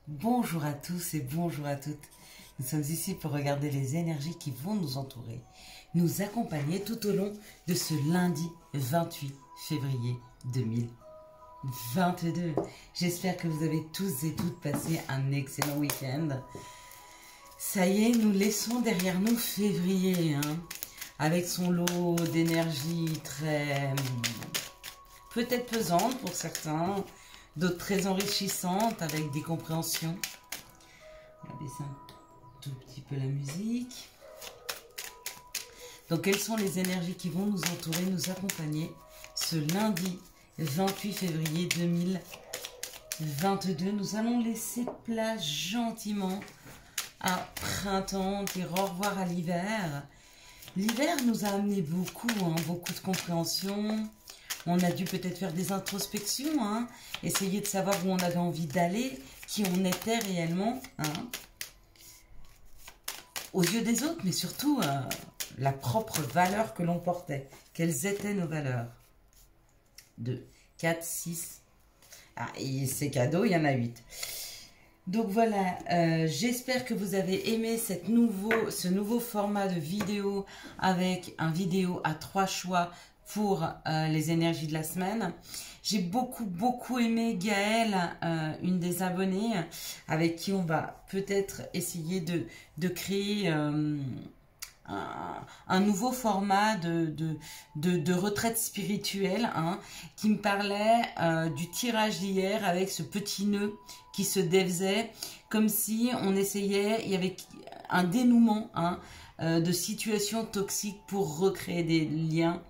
Bonjour à tous et bonjour à toutes. Nous sommes ici pour regarder les énergies qui vont nous entourer, nous accompagner tout au long de ce lundi 28 février 2022. J'espère que vous avez tous et toutes passé un excellent week-end. Ça y est, nous laissons derrière nous février, avec son lot d'énergie très peut-être pesante pour certains, d'autres très enrichissantes avec des compréhensions. On va baisser un tout petit peu la musique. Donc, quelles sont les énergies qui vont nous entourer, nous accompagner ce lundi 28 février 2022. Nous allons laisser place gentiment à printemps, dire au revoir à l'hiver. L'hiver nous a amené beaucoup, beaucoup de compréhension. On a dû peut-être faire des introspections, essayer de savoir où on avait envie d'aller, qui on était réellement, aux yeux des autres, mais surtout la propre valeur que l'on portait. Quelles étaient nos valeurs? 2, 4, 6. Ah, et c'est cadeau, il y en a 8. Donc voilà, j'espère que vous avez aimé ce nouveau format de vidéo avec un vidéo à 3 choix pour les énergies de la semaine. J'ai beaucoup aimé Gaëlle, une des abonnées, avec qui on va peut-être essayer de créer un nouveau format de retraite spirituelle, qui me parlait du tirage d'hier avec ce petit nœud qui se défaisait, comme si on essayait, il y avait un dénouement de situations toxiques pour recréer des liens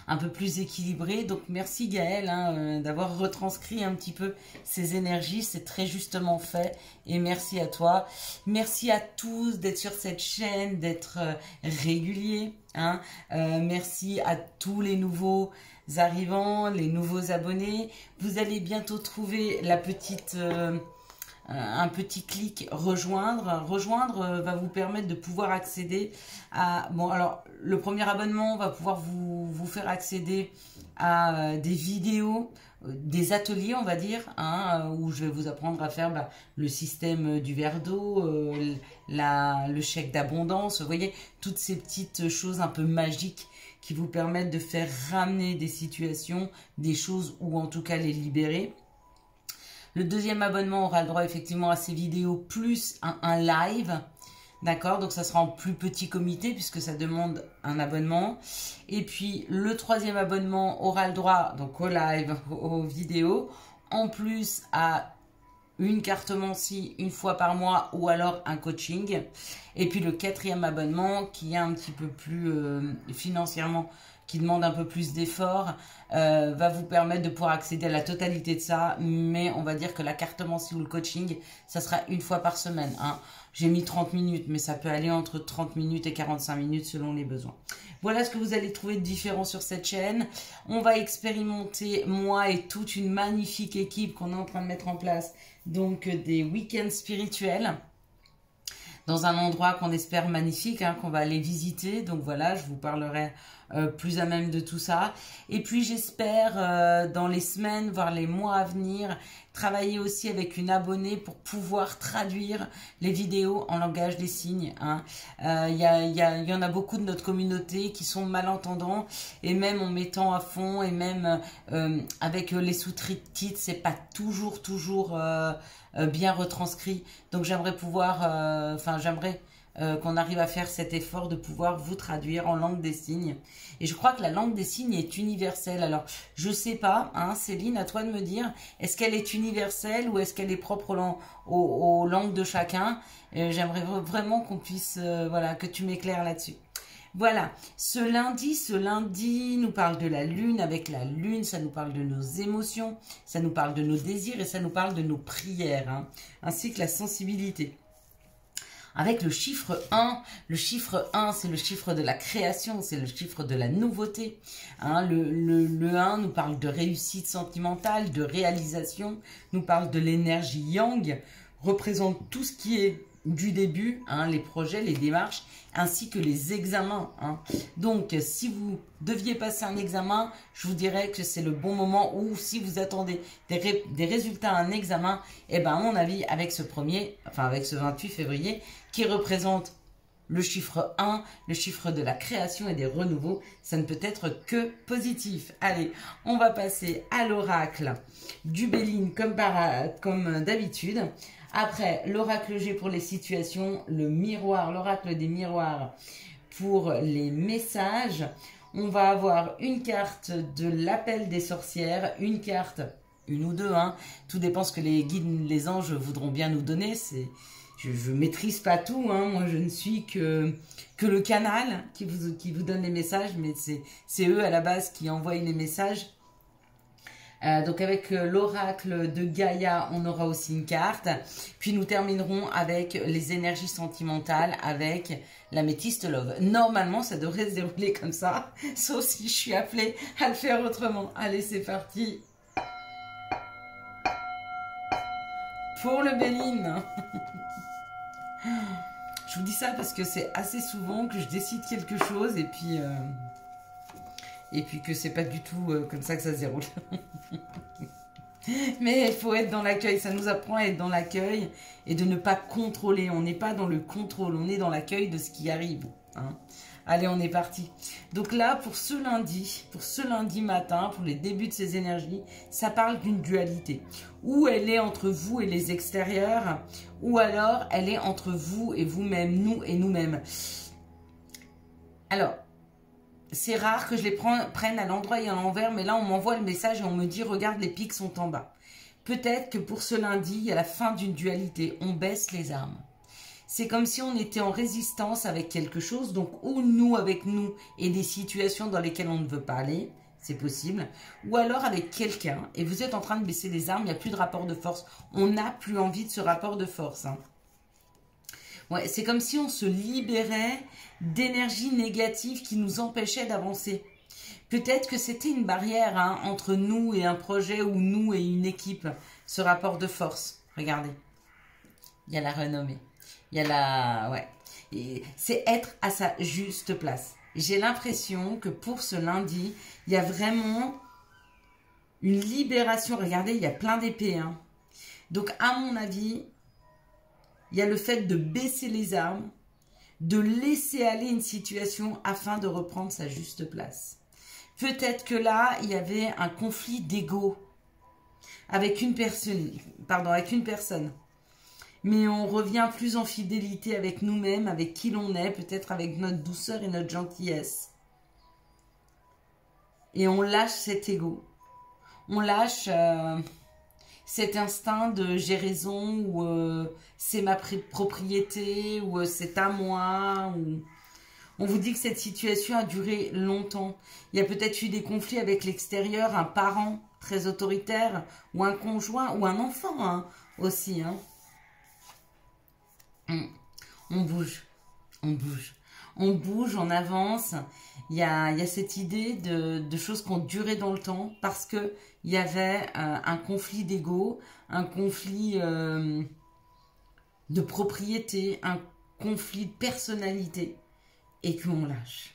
un peu plus équilibré. Donc merci Gaëlle d'avoir retranscrit un petit peu ces énergies, c'est très justement fait et merci à toi. Merci à tous d'être sur cette chaîne, d'être réguliers. Merci à tous les nouveaux arrivants, les nouveaux abonnés. Vous allez bientôt trouver la petite... un petit clic rejoindre. Rejoindre va vous permettre de pouvoir accéder à... Bon, alors, le premier abonnement va pouvoir vous faire accéder à des vidéos, des ateliers, on va dire, où je vais vous apprendre à faire le système du verre d'eau, le chèque d'abondance. Vous voyez, toutes ces petites choses un peu magiques qui vous permettent de faire ramener des situations, des choses, ou en tout cas les libérer. Le deuxième abonnement aura le droit effectivement à ces vidéos plus un live. D'accord, donc ça sera en plus petit comité puisque ça demande un abonnement. Et puis le troisième abonnement aura le droit donc au live, aux vidéos, en plus à une cartomancie une fois par mois ou alors un coaching. Et puis le quatrième abonnement qui est un petit peu plus financièrement, qui demande un peu plus d'efforts, va vous permettre de pouvoir accéder à la totalité de ça, mais on va dire que la cartomancie ou le coaching, ça sera une fois par semaine. J'ai mis 30 minutes, mais ça peut aller entre 30 minutes et 45 minutes selon les besoins. Voilà ce que vous allez trouver de différent sur cette chaîne. On va expérimenter, moi et toute une magnifique équipe qu'on est en train de mettre en place, donc des week-ends spirituels, dans un endroit qu'on espère magnifique, qu'on va aller visiter. Donc voilà, je vous parlerai plus à même de tout ça. Et puis j'espère dans les semaines, voire les mois à venir, travailler aussi avec une abonnée pour pouvoir traduire les vidéos en langage des signes. Il y en a beaucoup de notre communauté qui sont malentendants, et même en mettant à fond, et même avec les sous-titres, c'est pas toujours bien retranscrit. Donc j'aimerais pouvoir, j'aimerais qu'on arrive à faire cet effort de pouvoir vous traduire en langue des signes. Et je crois que la langue des signes est universelle. Alors, je sais pas, Céline, à toi de me dire, est-ce qu'elle est universelle ou est-ce qu'elle est propre aux langues de chacun? J'aimerais vraiment qu'on puisse, que tu m'éclaires là-dessus. Voilà, ce lundi nous parle de la lune. Avec la lune, ça nous parle de nos émotions, ça nous parle de nos désirs et ça nous parle de nos prières, ainsi que la sensibilité. Avec le chiffre 1 c'est le chiffre de la création, c'est le chiffre de la nouveauté. Le 1 nous parle de réussite sentimentale, de réalisation, nous parle de l'énergie yang, représente tout ce qui est du début, hein, les projets, les démarches, ainsi que les examens. Hein. Donc, si vous deviez passer un examen, je vous dirais que c'est le bon moment, ou si vous attendez des résultats à un examen, eh ben, à mon avis, avec ce avec ce 28 février, qui représente le chiffre 1, le chiffre de la création et des renouveaux, ça ne peut être que positif. Allez, on va passer à l'oracle du Béline comme d'habitude. Après, l'oracle G pour les situations, le miroir, l'oracle des miroirs pour les messages. On va avoir une carte de l'appel des sorcières, une carte, une ou deux, hein, tout dépend ce que les guides, les anges voudront bien nous donner. Je maîtrise pas tout, hein. Moi je ne suis que le canal qui vous donne les messages, mais c'est eux à la base qui envoient les messages. Donc avec l'oracle de Gaïa, on aura aussi une carte. Puis nous terminerons avec les énergies sentimentales avec l'améthyste love. Normalement, ça devrait se dérouler comme ça, sauf si je suis appelée à le faire autrement. Allez, c'est parti pour le Béline. Je vous dis ça parce que c'est assez souvent que je décide quelque chose et puis que c'est pas du tout comme ça que ça se déroule. Mais il faut être dans l'accueil, ça nous apprend à être dans l'accueil et de ne pas contrôler. On n'est pas dans le contrôle, on est dans l'accueil de ce qui arrive. Hein. Allez, on est parti. Donc là, pour ce lundi matin, pour les débuts de ces énergies, ça parle d'une dualité. Ou elle est entre vous et les extérieurs, ou alors elle est entre vous et vous-même, nous et nous-mêmes. Alors, c'est rare que je les prenne à l'endroit et à l'envers, mais là, on m'envoie le message et on me dit, regarde, les pics sont en bas. Peut-être que pour ce lundi, il y a la fin d'une dualité. On baisse les armes. C'est comme si on était en résistance avec quelque chose, donc ou nous avec nous et des situations dans lesquelles on ne veut pas aller, c'est possible, ou alors avec quelqu'un et vous êtes en train de baisser les armes, il n'y a plus de rapport de force. On n'a plus envie de ce rapport de force. Hein. Ouais, c'est comme si on se libérait d'énergie négative qui nous empêchait d'avancer. Peut-être que c'était une barrière hein, entre nous et un projet ou nous et une équipe, ce rapport de force. Regardez, il y a la renommée. Il y a la... Ouais. C'est être à sa juste place. J'ai l'impression que pour ce lundi, il y a vraiment une libération. Regardez, il y a plein d'épées. Hein. Donc, à mon avis, il y a le fait de baisser les armes, de laisser aller une situation afin de reprendre sa juste place. Peut-être que là, il y avait un conflit d'ego avec une personne. Mais on revient plus en fidélité avec nous-mêmes, avec qui l'on est, peut-être avec notre douceur et notre gentillesse. Et on lâche cet ego. On lâche cet instinct de j'ai raison, ou c'est ma propriété, ou c'est à moi. Ou... On vous dit que cette situation a duré longtemps. Il y a peut-être eu des conflits avec l'extérieur, un parent très autoritaire, ou un conjoint, ou un enfant hein, aussi. Hein. On bouge, on avance. Il y a cette idée de choses qui ont duré dans le temps parce qu'il y avait un conflit d'ego, un conflit de propriété, un conflit de personnalité et qu'on lâche.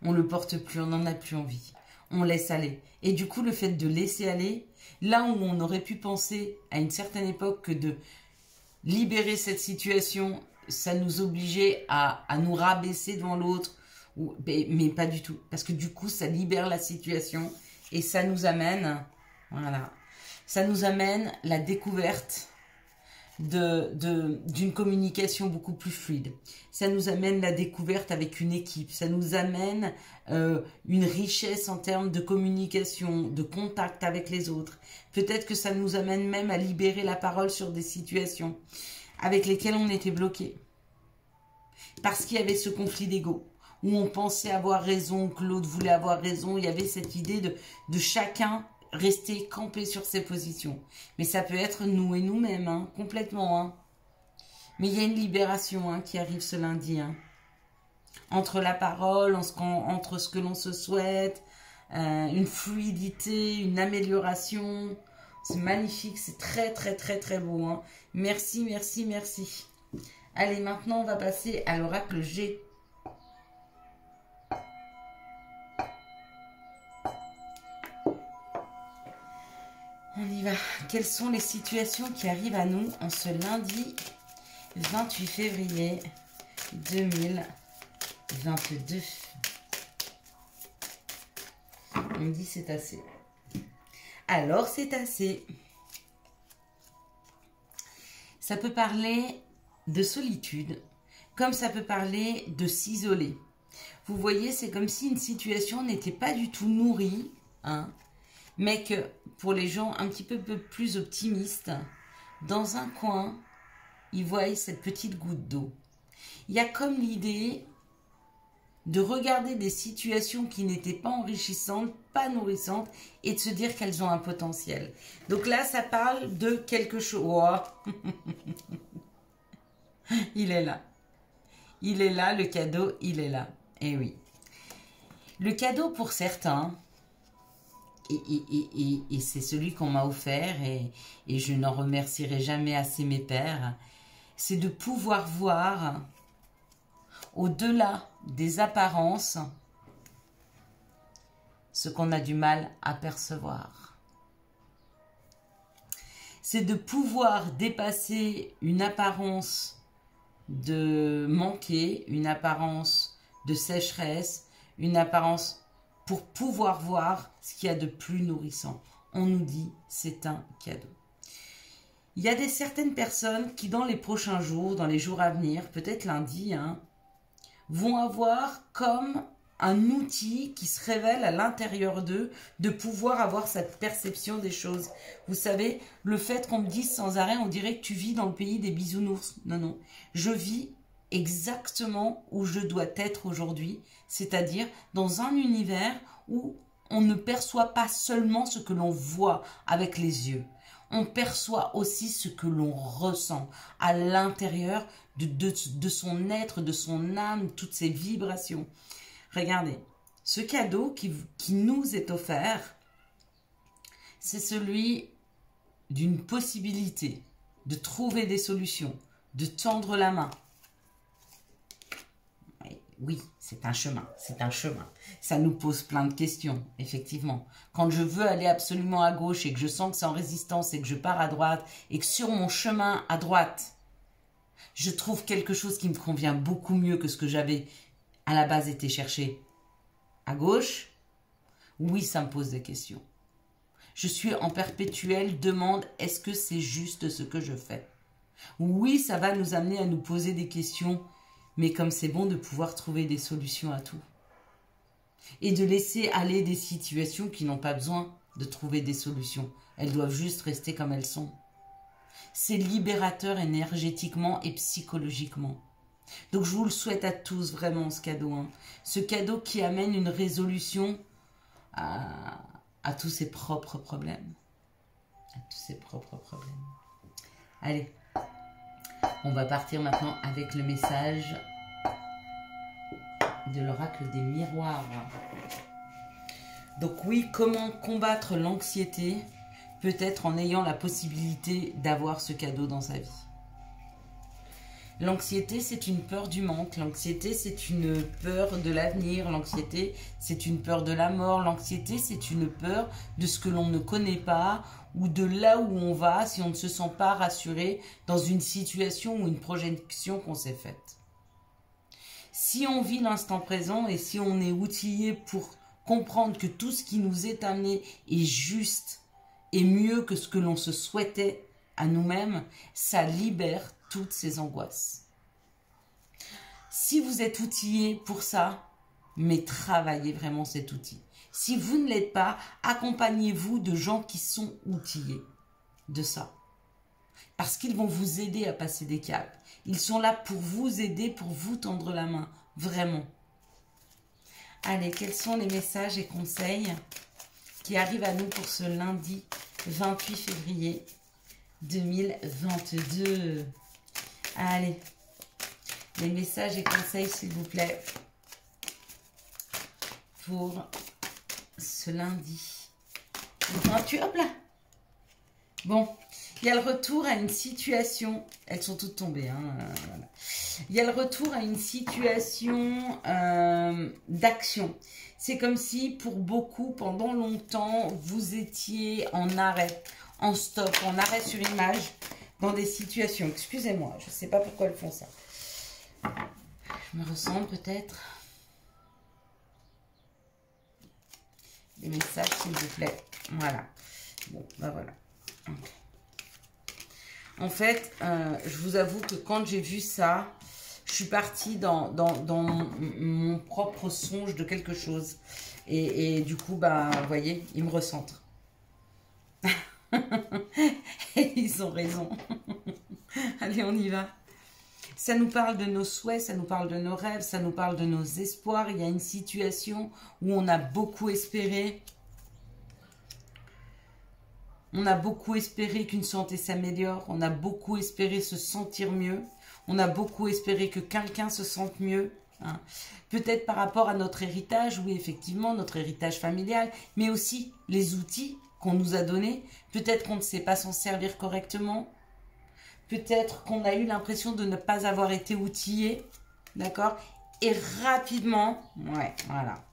On ne le porte plus, on n'en a plus envie. On laisse aller. Et du coup, le fait de laisser aller, là où on aurait pu penser à une certaine époque que de libérer cette situation, ça nous obligeait à nous rabaisser devant l'autre, mais pas du tout. Parce que du coup, ça libère la situation et ça nous amène, voilà, ça nous amène la découverte d'une communication beaucoup plus fluide. Ça nous amène la découverte avec une équipe. Ça nous amène une richesse en termes de communication, de contact avec les autres. Peut-être que ça nous amène même à libérer la parole sur des situations avec lesquelles on était bloqué. Parce qu'il y avait ce conflit d'ego, où on pensait avoir raison, que l'autre voulait avoir raison. Il y avait cette idée de chacun rester campé sur ses positions. Mais ça peut être nous et nous-mêmes, hein, complètement. Hein. Mais il y a une libération hein, qui arrive ce lundi. Hein. Entre la parole, entre ce que l'on se souhaite, une fluidité, une amélioration. C'est magnifique, c'est très très très très beau. Hein. Merci, merci, merci. Allez, maintenant, on va passer à l'oracle G. On y va. Quelles sont les situations qui arrivent à nous en ce lundi 28 février 2022? On dit c'est assez. Alors c'est assez. Ça peut parler de solitude, comme ça peut parler de s'isoler. Vous voyez, c'est comme si une situation n'était pas du tout nourrie, hein, mais que pour les gens un petit peu plus optimistes, dans un coin, ils voient cette petite goutte d'eau. Il y a comme l'idée de regarder des situations qui n'étaient pas enrichissantes, pas nourrissantes, et de se dire qu'elles ont un potentiel. Donc là, ça parle de quelque chose. Oh. Il est là. Il est là, le cadeau, il est là. Eh oui. Le cadeau pour certains, et c'est celui qu'on m'a offert, et je n'en remercierai jamais assez mes pères, c'est de pouvoir voir au-delà des apparences ce qu'on a du mal à percevoir. C'est de pouvoir dépasser une apparence de manquer, une apparence de sécheresse, une apparence pour pouvoir voir ce qu'il y a de plus nourrissant. On nous dit c'est un cadeau. Il y a certaines personnes qui dans les prochains jours, dans les jours à venir, peut-être lundi, hein, vont avoir comme un outil qui se révèle à l'intérieur d'eux, de pouvoir avoir cette perception des choses. Vous savez, le fait qu'on me dise sans arrêt, on dirait que tu vis dans le pays des bisounours. Non, non. Je vis exactement où je dois être aujourd'hui, c'est-à-dire dans un univers où on ne perçoit pas seulement ce que l'on voit avec les yeux. On perçoit aussi ce que l'on ressent à l'intérieur de son être, de son âme, toutes ces vibrations. Regardez, ce cadeau qui nous est offert, c'est celui d'une possibilité de trouver des solutions, de tendre la main. Oui, c'est un chemin, c'est un chemin. Ça nous pose plein de questions, effectivement. Quand je veux aller absolument à gauche et que je sens que c'est en résistance et que je pars à droite et que sur mon chemin à droite, je trouve quelque chose qui me convient beaucoup mieux que ce que j'avais à la base été chercher à gauche, oui, ça me pose des questions. Je suis en perpétuelle demande, est-ce que c'est juste ce que je fais? Oui, ça va nous amener à nous poser des questions, mais comme c'est bon de pouvoir trouver des solutions à tout. Et de laisser aller des situations qui n'ont pas besoin de trouver des solutions. Elles doivent juste rester comme elles sont. C'est libérateur énergétiquement et psychologiquement. Donc je vous le souhaite à tous vraiment ce cadeau. Hein. Ce cadeau qui amène une résolution à tous ses propres problèmes. À tous ses propres problèmes. Allez, on va partir maintenant avec le message de l'oracle des miroirs. Donc oui, comment combattre l'anxiété? Peut-être en ayant la possibilité d'avoir ce cadeau dans sa vie. L'anxiété, c'est une peur du manque. L'anxiété, c'est une peur de l'avenir. L'anxiété, c'est une peur de la mort. L'anxiété, c'est une peur de ce que l'on ne connaît pas ou de là où on va si on ne se sent pas rassuré dans une situation ou une projection qu'on s'est faite. Si on vit l'instant présent et si on est outillé pour comprendre que tout ce qui nous est amené est juste et mieux que ce que l'on se souhaitait à nous-mêmes, ça libère toutes ces angoisses. Si vous êtes outillé pour ça, mais travaillez vraiment cet outil. Si vous ne l'êtes pas, accompagnez-vous de gens qui sont outillés de ça. Parce qu'ils vont vous aider à passer des caps. Ils sont là pour vous aider, pour vous tendre la main. Vraiment. Allez, quels sont les messages et conseils qui arrivent à nous pour ce lundi 28 février 2022? Allez, les messages et conseils, s'il vous plaît, pour ce lundi 28, hop là. Bon, Il y a le retour à une situation, elles sont toutes tombées, hein, voilà. Il y a le retour à une situation d'action. C'est comme si pour beaucoup, pendant longtemps, vous étiez en arrêt, en stop, en arrêt sur image, dans des situations. Excusez-moi, je ne sais pas pourquoi elles font ça. Je me ressens peut-être. Des messages, s'il vous plaît. Voilà. Bon, bah voilà. En fait, je vous avoue que quand j'ai vu ça, je suis partie dans mon propre songe de quelque chose. Et du coup, bah, vous voyez, il me recentre. Et ils ont raison. Allez, on y va. Ça nous parle de nos souhaits, ça nous parle de nos rêves, ça nous parle de nos espoirs. Il y a une situation où on a beaucoup espéré. On a beaucoup espéré qu'une santé s'améliore. On a beaucoup espéré se sentir mieux. On a beaucoup espéré que quelqu'un se sente mieux. Hein. Peut-être par rapport à notre héritage, oui, effectivement, notre héritage familial, mais aussi les outils qu'on nous a donnés. Peut-être qu'on ne sait pas s'en servir correctement. Peut-être qu'on a eu l'impression de ne pas avoir été outillé. D'accord? Et rapidement, ouais, voilà.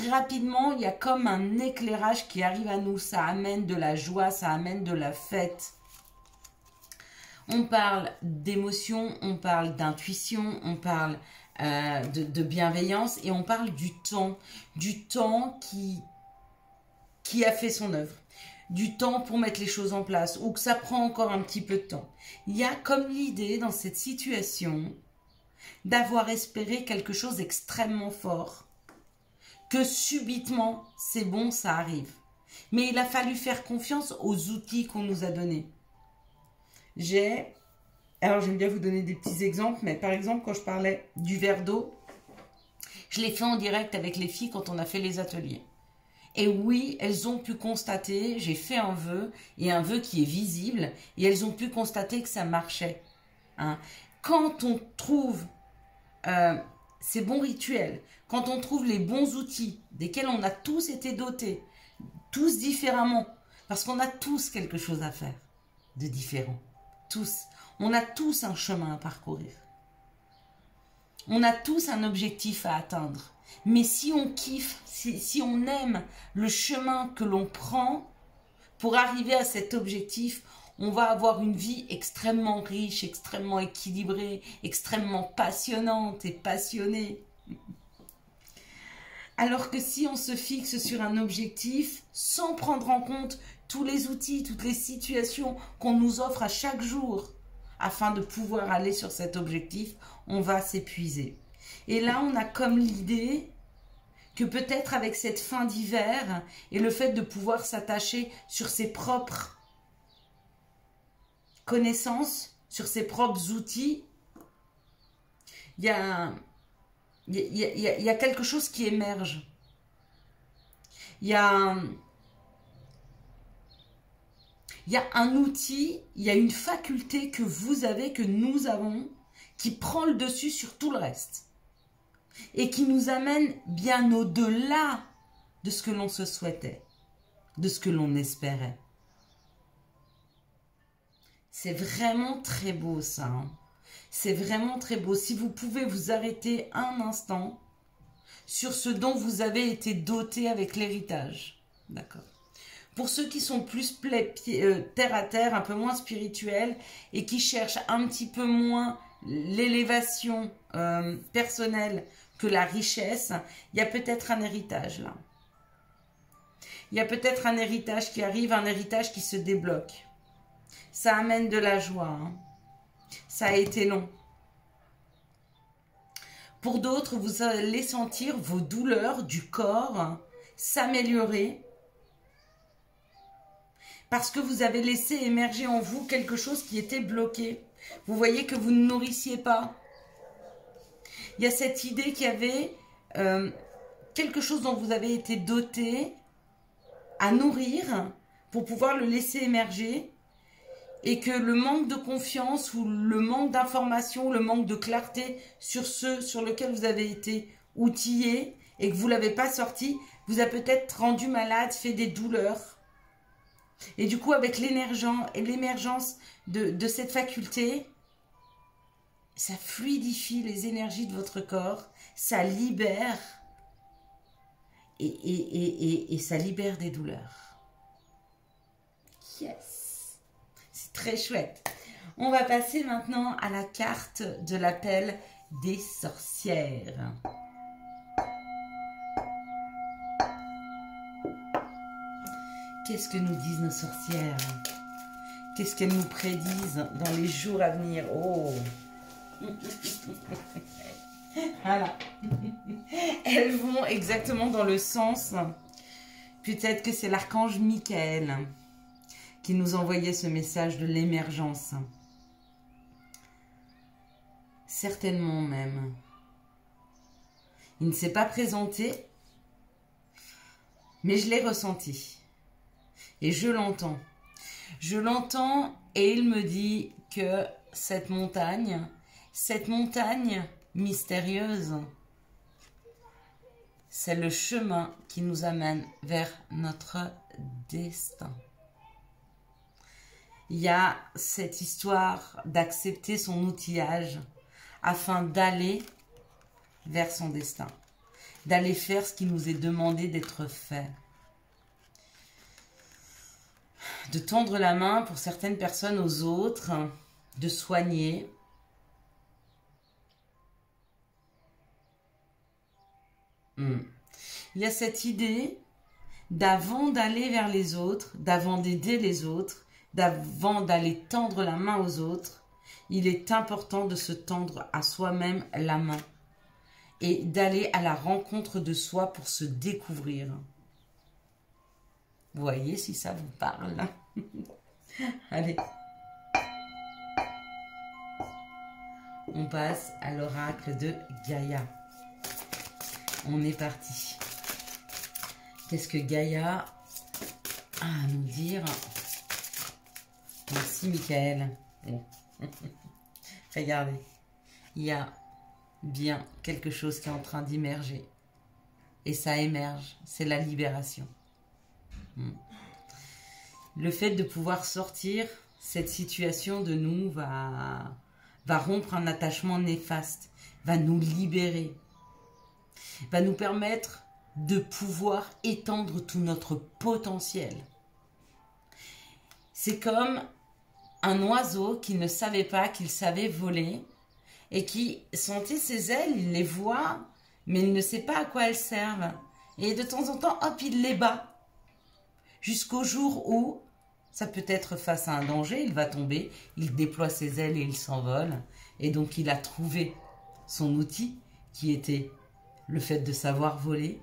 Rapidement, il y a comme un éclairage qui arrive à nous. Ça amène de la joie, ça amène de la fête. On parle d'émotion, on parle d'intuition, on parle de bienveillance et on parle du temps qui a fait son œuvre, du temps pour mettre les choses en place ou que ça prend encore un petit peu de temps. Il y a comme l'idée dans cette situation d'avoir espéré quelque chose d'extrêmement fort, que subitement, c'est bon, ça arrive. Mais il a fallu faire confiance aux outils qu'on nous a donnés. Alors j'aime bien vous donner des petits exemples, mais par exemple, quand je parlais du verre d'eau, je l'ai fait en direct avec les filles quand on a fait les ateliers. Et oui, elles ont pu constater, j'ai fait un vœu, et un vœu qui est visible, et elles ont pu constater que ça marchait. Hein. Quand on trouve ces bons rituels, quand on trouve les bons outils, desquels on a tous été dotés, tous différemment, parce qu'on a tous quelque chose à faire de différent. Tous. On a tous un chemin à parcourir. On a tous un objectif à atteindre. Mais si on kiffe, si on aime le chemin que l'on prend pour arriver à cet objectif, on va avoir une vie extrêmement riche, extrêmement équilibrée, extrêmement passionnante et passionnée. Alors que si on se fixe sur un objectif sans prendre en compte tous les outils, toutes les situations qu'on nous offre à chaque jour afin de pouvoir aller sur cet objectif, on va s'épuiser. Et là, on a comme l'idée que peut-être avec cette fin d'hiver et le fait de pouvoir s'attacher sur ses propres connaissances, sur ses propres outils, il y a quelque chose qui émerge. Il y a un outil, il y a une faculté que vous avez, que nous avons, qui prend le dessus sur tout le reste. Et qui nous amène bien au-delà de ce que l'on se souhaitait, de ce que l'on espérait. C'est vraiment très beau ça. Hein. C'est vraiment très beau. Si vous pouvez vous arrêter un instant sur ce dont vous avez été doté avec l'héritage. D'accord. Pour ceux qui sont plus terre à terre, un peu moins spirituels et qui cherchent un petit peu moins l'élévation personnelle que la richesse, il y a peut-être un héritage là. Il y a peut-être un héritage qui arrive, un héritage qui se débloque. Ça amène de la joie. Hein. Ça a été long. Pour d'autres, vous allez sentir vos douleurs du corps s'améliorer parce que vous avez laissé émerger en vous quelque chose qui était bloqué. Vous voyez que vous ne nourrissiez pas. Il y a cette idée qu'il y avait quelque chose dont vous avez été doté à nourrir pour pouvoir le laisser émerger et que le manque de confiance ou le manque d'information, le manque de clarté sur ce sur lequel vous avez été outillé et que vous ne l'avez pas sorti, vous a peut-être rendu malade, fait des douleurs. Et du coup, avec l'émergence de cette faculté, ça fluidifie les énergies de votre corps, ça libère et ça libère des douleurs. Yes! C'est très chouette. On va passer maintenant à la carte de l'appel des sorcières. Qu'est-ce que nous disent nos sorcières? Qu'est-ce qu'elles nous prédisent dans les jours à venir? Oh! Voilà. Elles vont exactement dans le sens, peut-être que c'est l'archange Michael qui nous envoyait ce message de l'émergence. Certainement même. Il ne s'est pas présenté, mais je l'ai ressenti. Et je l'entends. Je l'entends et il me dit que cette montagne mystérieuse, c'est le chemin qui nous amène vers notre destin. Il y a cette histoire d'accepter son outillage afin d'aller vers son destin, d'aller faire ce qui nous est demandé d'être fait. De tendre la main pour certaines personnes aux autres, de soigner. Il y a cette idée d'avant d'aller vers les autres, d'avant d'aider les autres, d'avant d'aller tendre la main aux autres, il est important de se tendre à soi-même la main et d'aller à la rencontre de soi pour se découvrir. Vous voyez si ça vous parle. Allez. On passe à l'oracle de Gaïa. On est parti. Qu'est-ce que Gaïa a à nous dire? Merci Michael. Bon. Regardez. Il y a bien quelque chose qui est en train d'émerger. Et ça émerge. C'est la libération. Le fait de pouvoir sortir cette situation de nous va rompre un attachement néfaste, va nous libérer, va nous permettre de pouvoir étendre tout notre potentiel. C'est comme un oiseau qui ne savait pas qu'il savait voler et qui sentait ses ailes, il les voit, mais il ne sait pas à quoi elles servent. Et de temps en temps, hop, il les bat. Jusqu'au jour où, ça peut être face à un danger, il va tomber, il déploie ses ailes et il s'envole. Et donc il a trouvé son outil qui était le fait de savoir voler.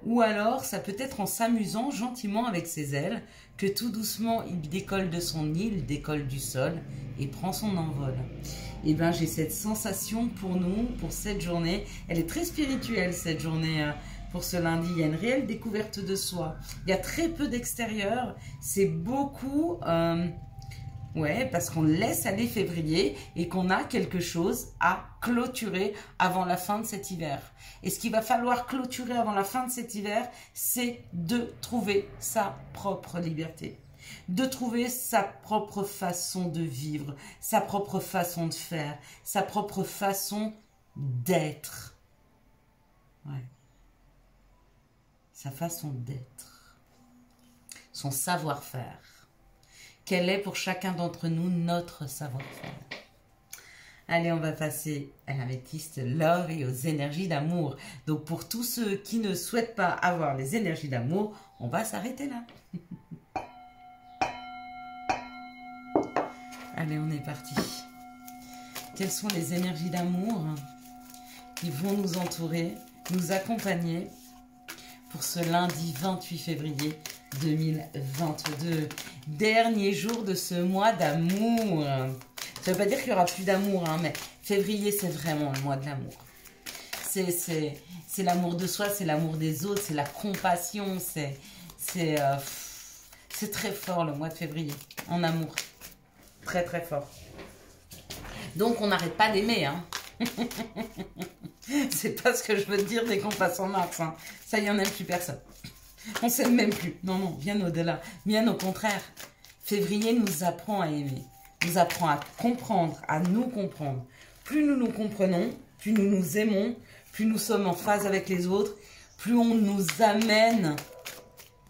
Ou alors, ça peut être en s'amusant gentiment avec ses ailes, que tout doucement il décolle de son nid, il décolle du sol et prend son envol. Et bien j'ai cette sensation pour nous, pour cette journée, elle est très spirituelle cette journée. Pour ce lundi, il y a une réelle découverte de soi. Il y a très peu d'extérieur. C'est beaucoup, parce qu'on laisse aller février et qu'on a quelque chose à clôturer avant la fin de cet hiver. Et ce qu'il va falloir clôturer avant la fin de cet hiver, c'est de trouver sa propre liberté. De trouver sa propre façon de vivre, sa propre façon de faire, sa propre façon d'être. Ouais. Sa façon d'être, son savoir-faire. Quel est pour chacun d'entre nous notre savoir-faire? Allez, on va passer à l'améthyste love et aux énergies d'amour. Donc pour tous ceux qui ne souhaitent pas avoir les énergies d'amour, on va s'arrêter là. Allez, on est parti. Quelles sont les énergies d'amour qui vont nous entourer, nous accompagner pour ce lundi 28 février 2022, dernier jour de ce mois d'amour. Ça ne veut pas dire qu'il n'y aura plus d'amour, hein, mais février, c'est vraiment le mois de l'amour. C'est l'amour de soi, c'est l'amour des autres, c'est la compassion, c'est très fort le mois de février, en amour. Très très fort. Donc on n'arrête pas d'aimer, hein. C'est pas ce que je veux te dire dès qu'on passe en mars, hein. Ça y en aime plus personne. On s'aime même plus. Non, non, bien au-delà. Bien au contraire. Février nous apprend à aimer. Nous apprend à comprendre, à nous comprendre. Plus nous nous comprenons, plus nous nous aimons, plus nous sommes en phase avec les autres, plus on nous amène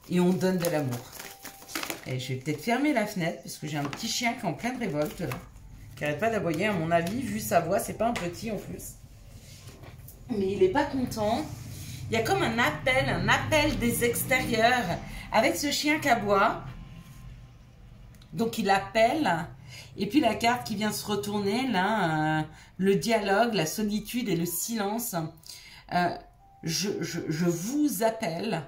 et on donne de l'amour. Et je vais peut-être fermer la fenêtre parce que j'ai un petit chien qui est en pleine révolte là, qui n'arrête pas d'aboyer. À mon avis, vu sa voix, c'est pas un petit en plus. Mais il n'est pas content. Il y a comme un appel des extérieurs avec ce chien qui aboie. Donc il appelle. Et puis la carte qui vient se retourner là, le dialogue, la solitude et le silence. Je vous appelle.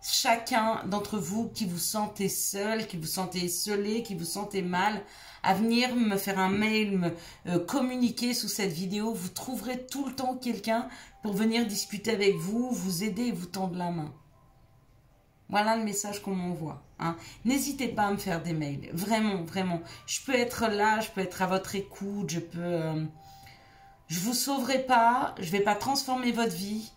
Chacun d'entre vous qui vous sentez seul, qui vous sentez isolé, qui vous sentez mal, à venir me faire un mail, me communiquer sous cette vidéo. Vous trouverez tout le temps quelqu'un pour venir discuter avec vous, vous aider et vous tendre la main. Voilà le message qu'on m'envoie. Hein. N'hésitez pas à me faire des mails. Vraiment, vraiment. Je peux être là, je peux être à votre écoute, je peux... je vous sauverai pas, je vais pas transformer votre vie.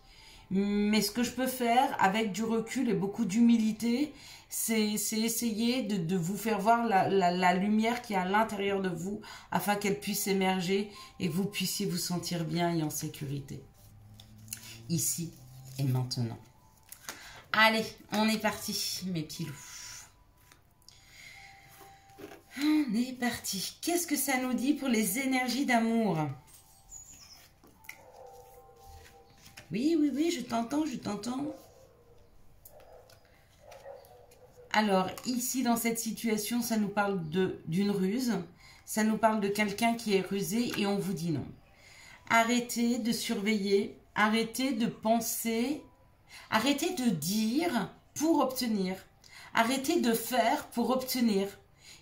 Mais ce que je peux faire avec du recul et beaucoup d'humilité, c'est essayer de vous faire voir la lumière qui est à l'intérieur de vous afin qu'elle puisse émerger et que vous puissiez vous sentir bien et en sécurité. Ici et maintenant. Allez, on est parti, mes petits loups. On est parti. Qu'est-ce que ça nous dit pour les énergies d'amour ? Oui, oui, oui, je t'entends, je t'entends. Alors, ici, dans cette situation, ça nous parle d'une ruse. Ça nous parle de quelqu'un qui est rusé et on vous dit non. Arrêtez de surveiller, arrêtez de penser, arrêtez de dire pour obtenir. Arrêtez de faire pour obtenir.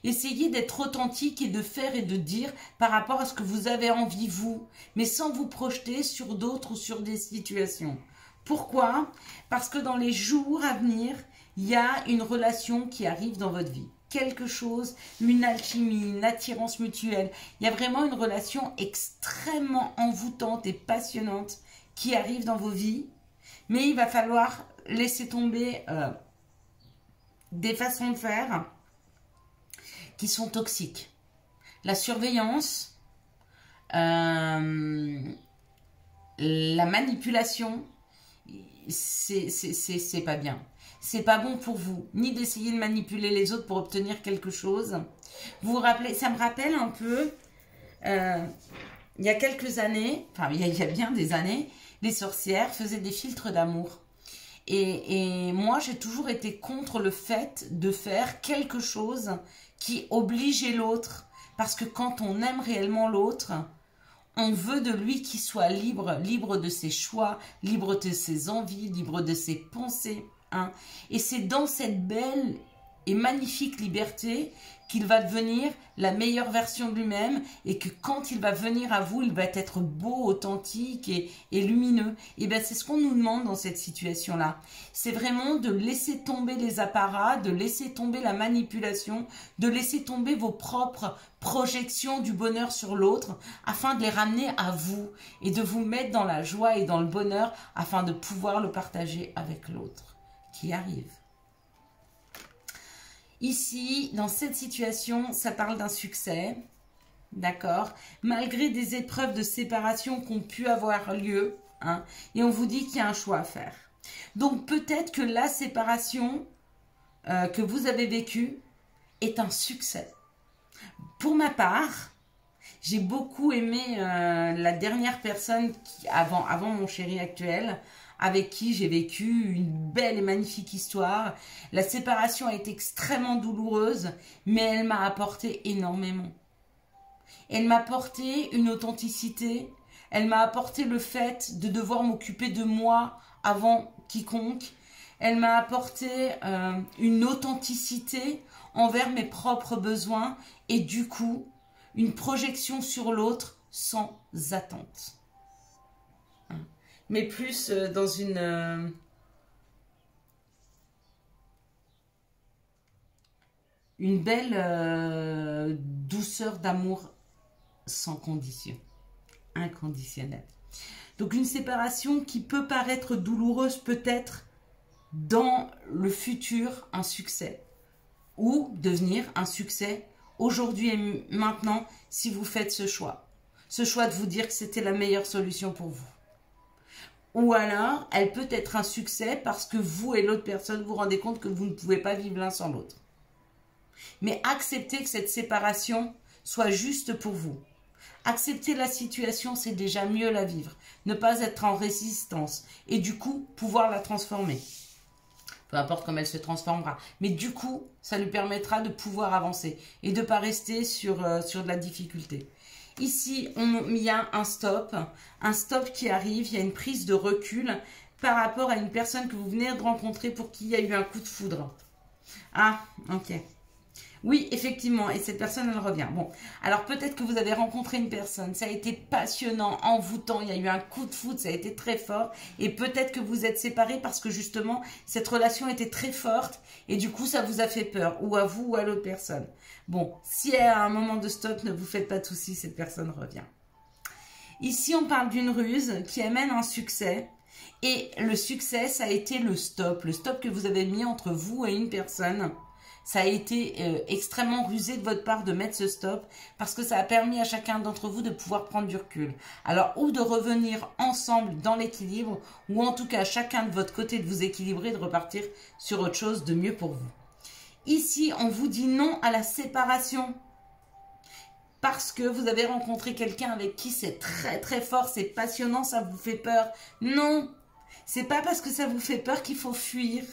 Essayez d'être authentique et de faire et de dire par rapport à ce que vous avez envie, vous, mais sans vous projeter sur d'autres ou sur des situations. Pourquoi? Parce que dans les jours à venir, il y a une relation qui arrive dans votre vie. Quelque chose, une alchimie, une attirance mutuelle. Il y a vraiment une relation extrêmement envoûtante et passionnante qui arrive dans vos vies. Mais il va falloir laisser tomber des façons de faire qui sont toxiques. La surveillance, la manipulation, c'est pas bien. C'est pas bon pour vous, ni d'essayer de manipuler les autres pour obtenir quelque chose. Vous vous rappelez, ça me rappelle un peu, il y a quelques années, enfin il y a bien des années, les sorcières faisaient des filtres d'amour. Et moi, j'ai toujours été contre le fait de faire quelque chose qui obligeait l'autre. Parce que quand on aime réellement l'autre, on veut de lui qu'il soit libre, libre de ses choix, libre de ses envies, libre de ses pensées. Hein. Et c'est dans cette belle et magnifique liberté qu'il va devenir la meilleure version de lui-même et que quand il va venir à vous, il va être beau, authentique et lumineux. Et bien c'est ce qu'on nous demande dans cette situation-là. C'est vraiment de laisser tomber les apparats, de laisser tomber la manipulation, de laisser tomber vos propres projections du bonheur sur l'autre afin de les ramener à vous et de vous mettre dans la joie et dans le bonheur afin de pouvoir le partager avec l'autre qui arrive. Ici, dans cette situation, ça parle d'un succès, d'accord? Malgré des épreuves de séparation qui ont pu avoir lieu, hein, et on vous dit qu'il y a un choix à faire. Donc peut-être que la séparation que vous avez vécue est un succès. Pour ma part, j'ai beaucoup aimé la dernière personne avant mon chéri actuel, avec qui j'ai vécu une belle et magnifique histoire. La séparation a été extrêmement douloureuse, mais elle m'a apporté énormément. Elle m'a apporté une authenticité, elle m'a apporté le fait de devoir m'occuper de moi avant quiconque. Elle m'a apporté une authenticité envers mes propres besoins et du coup, une projection sur l'autre sans attente. Mais plus dans une belle douceur d'amour sans condition, inconditionnelle. Donc une séparation qui peut paraître douloureuse peut-être dans le futur un succès ou devenir un succès aujourd'hui et maintenant si vous faites ce choix. Ce choix de vous dire que c'était la meilleure solution pour vous. Ou alors, elle peut être un succès parce que vous et l'autre personne vous rendez compte que vous ne pouvez pas vivre l'un sans l'autre. Mais acceptez que cette séparation soit juste pour vous. Accepter la situation, c'est déjà mieux la vivre. Ne pas être en résistance et du coup, pouvoir la transformer. Peu importe comment elle se transformera. Mais du coup, ça lui permettra de pouvoir avancer et de ne pas rester sur de la difficulté. Ici, il y a un stop qui arrive, il y a une prise de recul par rapport à une personne que vous venez de rencontrer pour qui il y a eu un coup de foudre. Ah, ok. Oui, effectivement, et cette personne, elle revient. Bon, alors peut-être que vous avez rencontré une personne, ça a été passionnant, envoûtant, il y a eu un coup de foudre, ça a été très fort, et peut-être que vous êtes séparés parce que justement, cette relation était très forte, et du coup, ça vous a fait peur, ou à vous ou à l'autre personne. Bon, si à un moment de stop, ne vous faites pas de soucis, cette personne revient. Ici, on parle d'une ruse qui amène un succès, et le succès, ça a été le stop que vous avez mis entre vous et une personne. Ça a été extrêmement rusé de votre part de mettre ce stop parce que ça a permis à chacun d'entre vous de pouvoir prendre du recul. Alors, ou de revenir ensemble dans l'équilibre, ou en tout cas, chacun de votre côté de vous équilibrer, de repartir sur autre chose de mieux pour vous. Ici, on vous dit non à la séparation parce que vous avez rencontré quelqu'un avec qui c'est très très fort, c'est passionnant, ça vous fait peur. Non, c'est pas parce que ça vous fait peur qu'il faut fuir.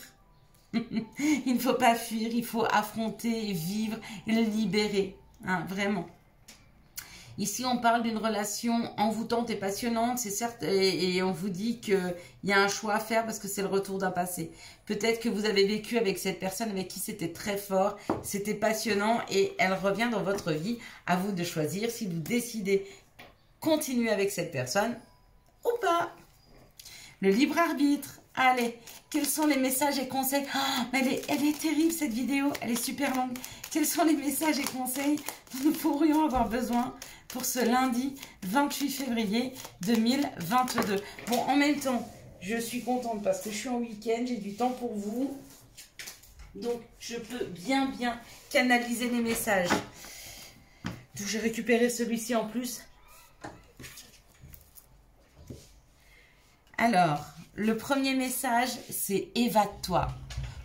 Il ne faut pas fuir, il faut affronter, vivre, libérer, hein, vraiment. Ici, on parle d'une relation envoûtante et passionnante, c'est certes, et on vous dit qu'il y a un choix à faire parce que c'est le retour d'un passé. Peut-être que vous avez vécu avec cette personne avec qui c'était très fort, c'était passionnant et elle revient dans votre vie. À vous de choisir si vous décidez continuer avec cette personne ou pas. Le libre arbitre. Allez, quels sont les messages et conseils? Oh, mais elle est terrible cette vidéo, elle est super longue. Quels sont les messages et conseils dont nous pourrions avoir besoin pour ce lundi 28 février 2022? Bon, en même temps, je suis contente parce que je suis en week-end, j'ai du temps pour vous. Donc, je peux bien canaliser les messages. Donc, j'ai récupéré celui-ci en plus. Alors, le premier message, c'est évade-toi.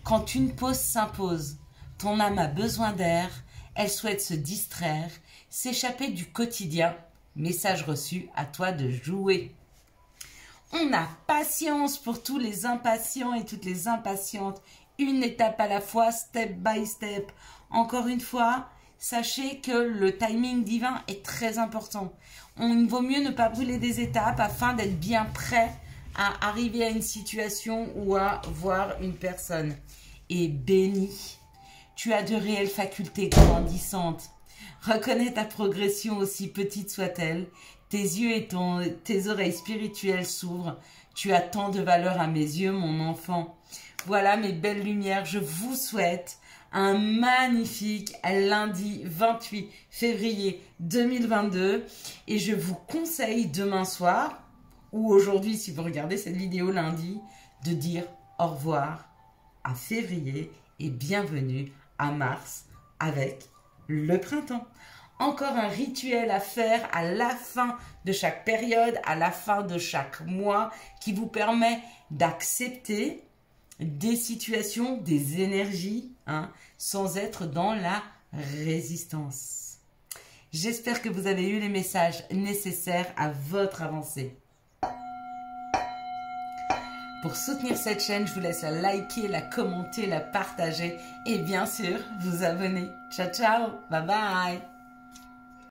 Quand une pause s'impose, ton âme a besoin d'air, elle souhaite se distraire, s'échapper du quotidien. Message reçu, à toi de jouer. On a patience pour tous les impatients et toutes les impatientes. Une étape à la fois, step by step. Encore une fois, sachez que le timing divin est très important. Il vaut mieux ne pas brûler des étapes afin d'être bien prêt à arriver à une situation ou à voir une personne. Et béni, tu as de réelles facultés grandissantes. Reconnais ta progression aussi petite soit-elle. Tes yeux et tes oreilles spirituelles s'ouvrent. Tu as tant de valeur à mes yeux, mon enfant. Voilà mes belles lumières. Je vous souhaite un magnifique lundi 28 février 2022. Et je vous conseille demain soir, ou aujourd'hui si vous regardez cette vidéo lundi, de dire au revoir à février et bienvenue à mars avec le printemps. Encore un rituel à faire à la fin de chaque période, à la fin de chaque mois, qui vous permet d'accepter des situations, des énergies, hein, sans être dans la résistance. J'espère que vous avez eu les messages nécessaires à votre avancée. Pour soutenir cette chaîne, je vous laisse la liker, la commenter, la partager et bien sûr vous abonner. Ciao, ciao, bye bye.